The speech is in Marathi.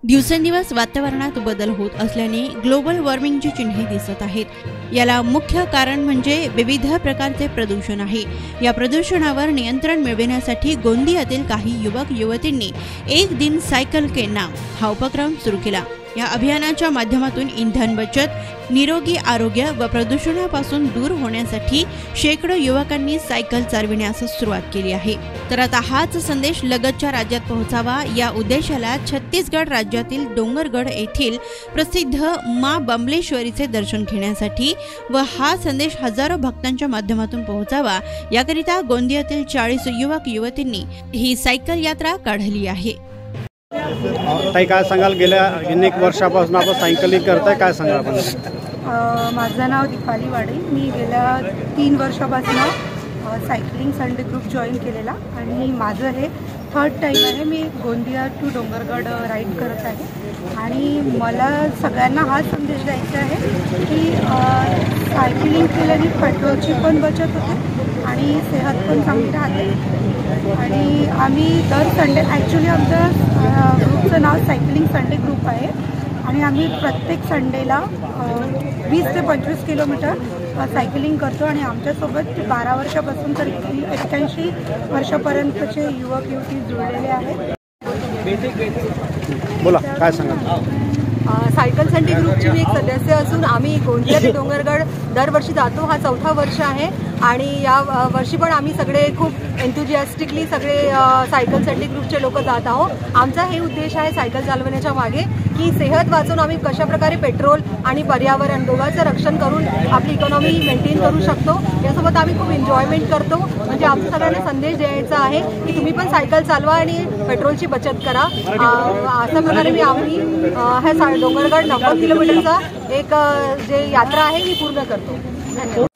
दिवसेंदिवस वातावरणात बदल होत असल्याने ग्लोबल वॉर्मिंगची चिन्हे दिसत आहेत। याला मुख्य कारण म्हणजे विविध प्रकारचे प्रदूषण आहे। या प्रदूषणावर नियंत्रण मिळविण्यासाठी गोंदियातील काही युवक युवतींनी एक दिन सायकल के नाम हा उपक्रम सुरू केला। या अभियानाच्या माध्यमातून इंधन बचत, निरोगी आरोग्य व प्रदूषणापासून दूर होण्यासाठी शेकडो युवकांनी सायकल चालविण्यास सुरुवात केली आहे। तर आता हाच संदेश लगतच्या राज्यात पोहोचावा या उद्देशाला छत्तीसगड राज्यातील डोंगरगड येथील प्रसिद्ध मां बमलेश्वरीचे दर्शन घेण्यासाठी व हा संदेश हजारो भक्तांच्या माध्यमातून पोहोचावा याकरिता गोंदियातील 40 युवक युवतींनी ही सायकल यात्रा काढली आहे। ताई काय सांगाल, गेल्या अनेक वर्षापासून आपण सायकलिंग करताय, काय सांगाल आपण? माझं नाव दीपाली वाडे। मी गेल्या 3 वर्षापासून सायकलिंग संडे ग्रुप जॉईन केलेला आणि माझं हे 3rd टाइम आहे। मी गोंदिया टू डोंगरगड राईड करत आहे आणि मला सगळ्यांना हा संदेश द्यायचा आहे की सायकलिंग केल्याने पेट्रोलची पण बचत होते आणि सेहत पण चांगली राहते। आणि आम्ही दर संडे, ॲक्च्युली आमचं ग्रुपचं नाव सायकलिंग संडे ग्रुप आहे आणि आम्ही प्रत्येक संडेला 20 ते 25 किलोमीटर सायकलिंग करतो आणि आमच्यासोबत 12 वर्षापासून तर 81 वर्षापर्यंतचे युवक युवती जुळलेले आहेत। बोला, काय सांगा? सायकल संडे ग्रुपची मी एक सदस्य असून आम्ही गोंदिया ते डोंगरगड दरवर्षी जातो। हा 4था वर्ष आहे आणि या वर्षी पण आम्ही सगळे खूप एन्थुजियास्टिकली सगळे सायकल संडे ग्रुपचे लोक जात आहोत। आमचा हे उद्देश आहे सायकल चालवण्याच्या मागे की सेहत वाचून आम्ही कशाप्रकारे पेट्रोल आणि पर्यावरण दोघांचं रक्षण करून आपली इकॉनॉमी मेंटेन करू शकतो। यासोबत आम्ही खूप एन्जॉयमेंट करतो। म्हणजे आमचा सगळ्यांना संदेश द्यायचा आहे की तुम्ही पण सायकल चालवा आणि पेट्रोलची बचत करा। अशा प्रकारे आम्ही हा डोंगरगड 90 किलोमीटरचा एक जे यात्रा आहे ही पूर्ण करतो। धन्यवाद।